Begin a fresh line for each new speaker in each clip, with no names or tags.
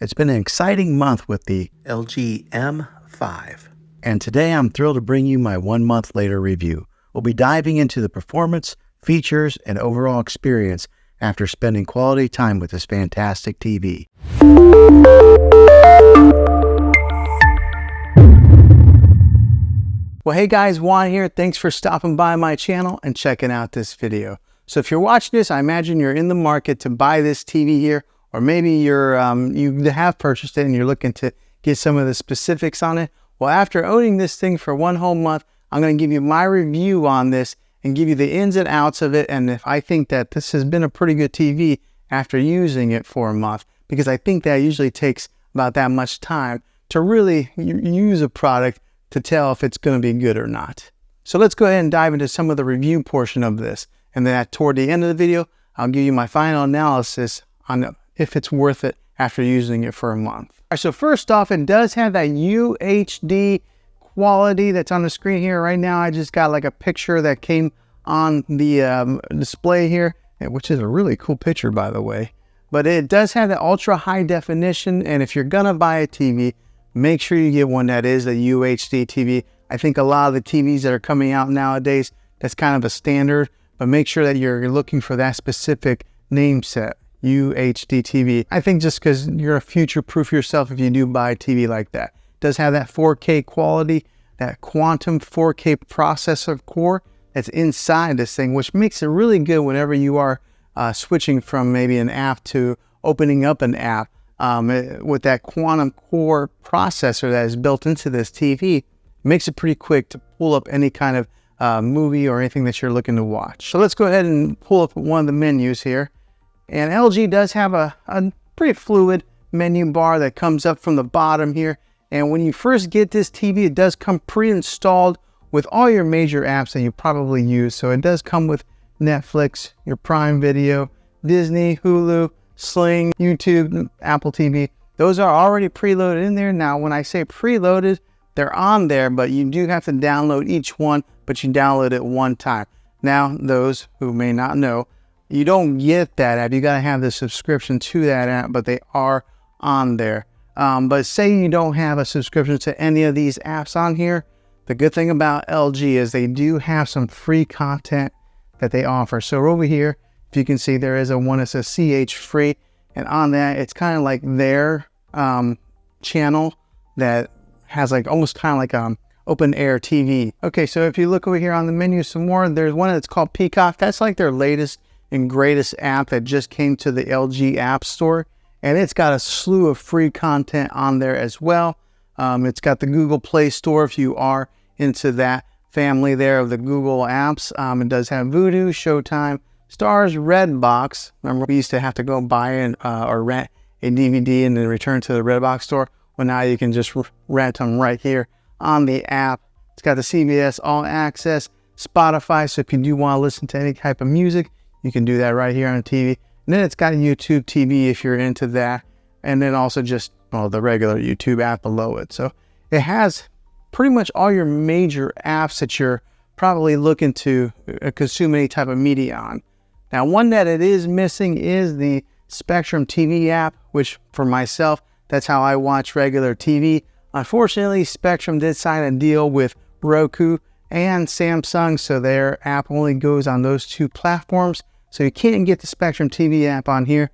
It's been an exciting month with the LG M5. And today I'm thrilled to bring you my 1 month later review. We'll be diving into the performance, features, and overall experience after spending quality time with this fantastic TV. Well, hey guys, Juan here. Thanks for stopping by my channel and checking out this video. So if you're watching this, I imagine you're in the market to buy this TV here, or maybe you're you have purchased it and you're looking to get some of the specifics on it. Well, after owning this thing for 1 whole month, I'm going to give you my review on this and give you the ins and outs of it, and if I think that this has been a pretty good TV after using it for a month, because I think that usually takes about that much time to really use a product to tell if it's going to be good or not. So let's go ahead and dive into some of the review portion of this, and then toward the end of the video, I'll give you my final analysis on if it's worth it after using it for a month. All right, so first off, it does have that UHD quality that's on the screen here. Right now, I just got like a picture that came on the display here, which is a really cool picture, by the way. But it does have the ultra high definition, and if you're gonna buy a TV, make sure you get one that is a UHD TV. I think a lot of the TVs that are coming out nowadays, that's kind of a standard, but make sure that you're looking for that specific name set, UHD TV. I think just because you're a future-proof yourself if you do buy a TV like that. It does have that 4K quality, that quantum 4K processor core that's inside this thing, which makes it really good whenever you are switching from maybe an app to opening up an app. With that quantum core processor that is built into this TV, it makes it pretty quick to pull up any kind of movie or anything that you're looking to watch. So let's go ahead and pull up one of the menus here. And LG does have a pretty fluid menu bar that comes up from the bottom here. And when you first get this TV, it does come pre-installed with all your major apps that you probably use. So it does come with Netflix, your Prime Video, Disney, Hulu, Sling, YouTube, Apple TV. Those are already preloaded in there. Now, when I say preloaded, they're on there, but you do have to download each one, but you download it one time. Now, those who may not know, you don't get that app. You got to have the subscription to that app, but they are on there. But say you don't have a subscription to any of these apps on here, the good thing about LG is they do have some free content that they offer. So over here, if you can see, there is a one that says CH free, and on that, it's kind of like their channel that has like almost kind of like open air TV. Okay, so if you look over here on the menu some more, there's one that's called Peacock. That's like their latest and greatest app that just came to the LG App Store, and it's got a slew of free content on there as well. It's got the Google Play Store if you are into that family there of the Google apps. It does have Vudu, Showtime, Stars, Redbox. Remember, we used to have to go buy or rent a DVD and then return to the Redbox store. Well, now you can just rent them right here on the app. It's got the CBS All Access, Spotify, so if you do want to listen to any type of music, you can do that right here on the TV. And then it's got a YouTube TV if you're into that. And then also just, well, the regular YouTube app below it. So it has pretty much all your major apps that you're probably looking to consume any type of media on. Now, one that it is missing is the Spectrum TV app, which for myself, that's how I watch regular TV. Unfortunately, Spectrum did sign a deal with Roku and Samsung, so their app only goes on those two platforms. So you can't get the Spectrum TV app on here,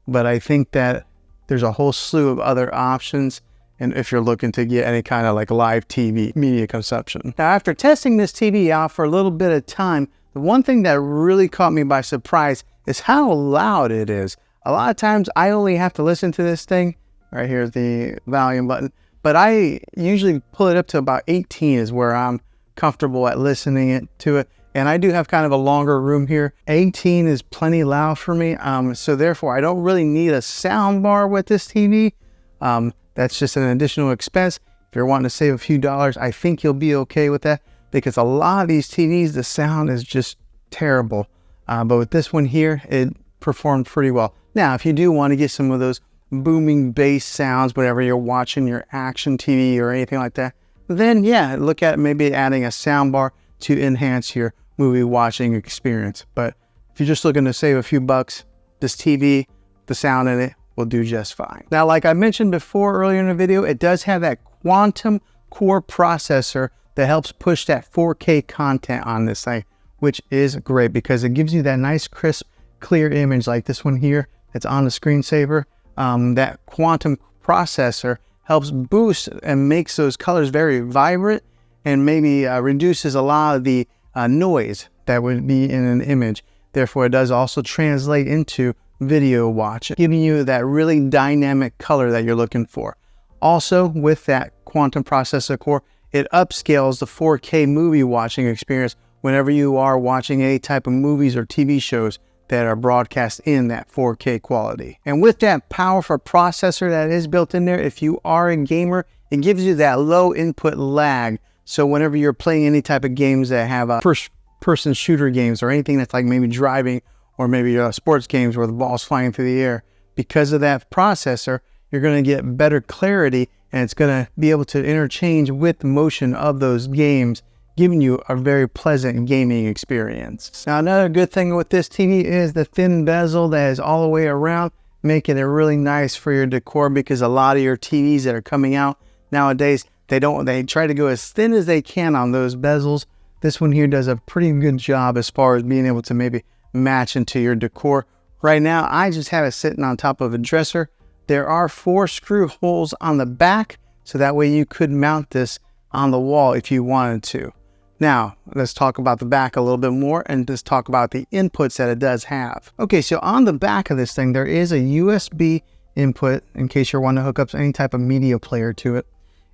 but I think that there's a whole slew of other options, and if you're looking to get any kind of like live TV media consumption. Now, after testing this TV out for a little bit of time, the one thing that really caught me by surprise is how loud it is. A lot of times I only have to listen to this thing, right here's the volume button, but I usually pull it up to about 18 is where I'm comfortable at listening to it. And I do have kind of a longer room here. 18 is plenty loud for me. So therefore, I don't really need a sound bar with this TV. That's just an additional expense. If you're wanting to save a few dollars, I think you'll be okay with that, because a lot of these TVs, the sound is just terrible. But with this one here, it performed pretty well. Now, if you do want to get some of those booming bass sounds whenever you're watching your action TV or anything like that, then yeah, look at maybe adding a sound bar to enhance your movie watching experience. But if you're just looking to save a few bucks, this TV, the sound in it will do just fine. Now, like I mentioned before earlier in the video, it does have that quantum core processor that helps push that 4K content on this thing, which is great because it gives you that nice, crisp, clear image like this one here that's on the screensaver. That quantum processor helps boost and makes those colors very vibrant and maybe reduces a lot of the noise that would be in an image. Therefore, it does also translate into video watch, giving you that really dynamic color that you're looking for. Also, with that quantum processor core, it upscales the 4K movie watching experience whenever you are watching any type of movies or TV shows that are broadcast in that 4K quality. And with that powerful processor that is built in there, if you are a gamer, it gives you that low input lag. So whenever you're playing any type of games that have first-person shooter games or anything that's like maybe driving or maybe sports games where the ball's flying through the air, because of that processor, you're going to get better clarity and it's going to be able to interchange with the motion of those games, giving you a very pleasant gaming experience. Now, another good thing with this TV is the thin bezel that is all the way around, making it really nice for your decor, because a lot of your TVs that are coming out nowadays, they try to go as thin as they can on those bezels. This one here does a pretty good job as far as being able to maybe match into your decor. Right now, I just have it sitting on top of a dresser. There are 4 screw holes on the back, so that way you could mount this on the wall if you wanted to. Now, let's talk about the back a little bit more and just talk about the inputs that it does have. Okay, so on the back of this thing, there is a USB input in case you're wanting to hook up any type of media player to it.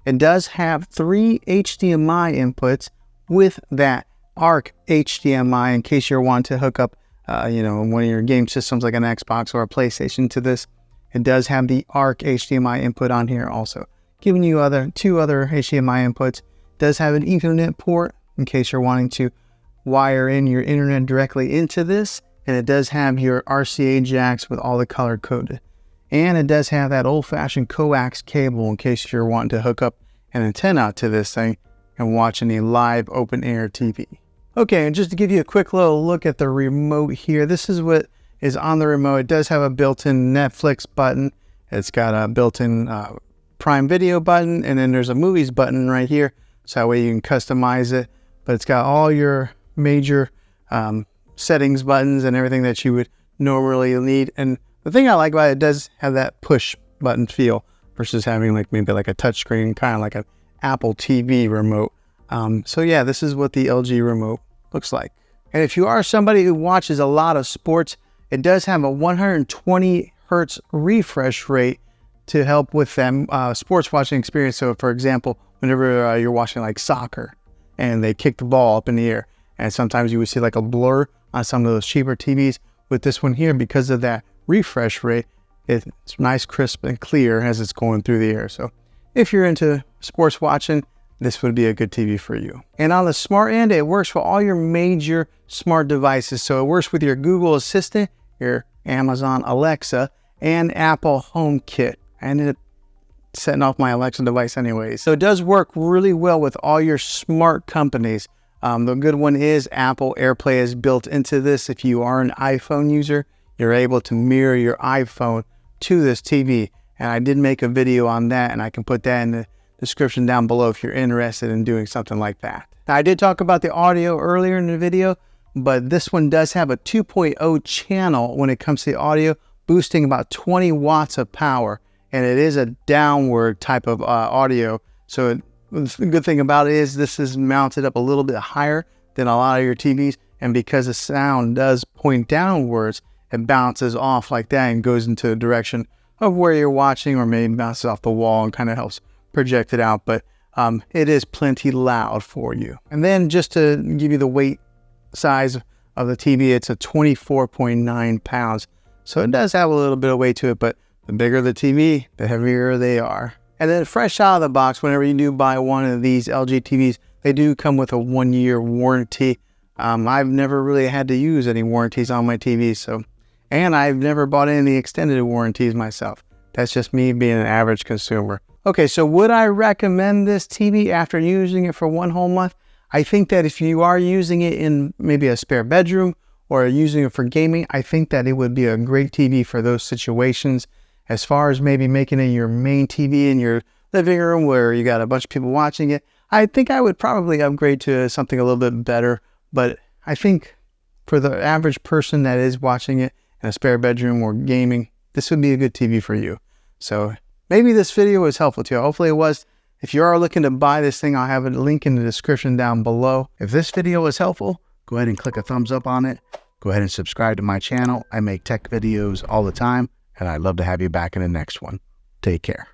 It does have 3 HDMI inputs with that ARC HDMI in case you're wanting to hook up, one of your game systems like an Xbox or a PlayStation to this. It does have the ARC HDMI input on here also, giving you 2 other HDMI inputs. It does have an Ethernet port in case you're wanting to wire in your internet directly into this. And it does have your RCA jacks with all the color coded. And it does have that old-fashioned coax cable in case you're wanting to hook up an antenna to this thing and watch any live open-air TV. Okay, and just to give you a quick little look at the remote here, this is what is on the remote. It does have a built-in Netflix button. It's got a built-in Prime Video button, and then there's a movies button right here, so that way you can customize it. But it's got all your major settings buttons and everything that you would normally need. And the thing I like about it does have that push button feel versus having maybe a touchscreen, kind of like an Apple TV remote. So yeah, this is what the LG remote looks like. And if you are somebody who watches a lot of sports, it does have a 120 hertz refresh rate to help with that sports watching experience. So for example, whenever you're watching like soccer and they kick the ball up in the air, and sometimes you would see like a blur on some of those cheaper TVs. With this one here, because of that refresh rate, it's nice, crisp, and clear as it's going through the air. So if you're into sports watching, this would be a good TV for you. And on the smart end, it works for all your major smart devices. So it works with your Google Assistant, your Amazon Alexa, and Apple HomeKit. I ended up setting off my Alexa device anyway. So it does work really well with all your smart companies. The good one is Apple AirPlay is built into this. If you are an iPhone user, you're able to mirror your iPhone to this TV. And I did make a video on that, and I can put that in the description down below if you're interested in doing something like that. Now, I did talk about the audio earlier in the video, but this one does have a 2.0 channel when it comes to the audio, boosting about 20 watts of power. And it is a downward type of audio. So the good thing about it is this is mounted up a little bit higher than a lot of your TVs. And because the sound does point downwards, it bounces off like that and goes into the direction of where you're watching, or maybe bounces off the wall and kind of helps project it out. But it is plenty loud for you. And then just to give you the weight size of the TV, it's a 24.9 pounds. So it does have a little bit of weight to it, but the bigger the TV, the heavier they are. And then fresh out of the box, whenever you do buy one of these LG TVs, they do come with a 1-year warranty. I've never really had to use any warranties on my TV, and I've never bought any extended warranties myself. That's just me being an average consumer. Okay, so would I recommend this TV after using it for 1 whole month? I think that if you are using it in maybe a spare bedroom or using it for gaming, I think that it would be a great TV for those situations. As far as maybe making it your main TV in your living room where you got a bunch of people watching it, I think I would probably upgrade to something a little bit better. But I think for the average person that is watching it in a spare bedroom or gaming, this would be a good TV for you. So maybe this video was helpful to you. Hopefully it was. If you are looking to buy this thing, I'll have a link in the description down below. If this video was helpful, go ahead and click a thumbs up on it. Go ahead and subscribe to my channel. I make tech videos all the time, and I'd love to have you back in the next one. Take care.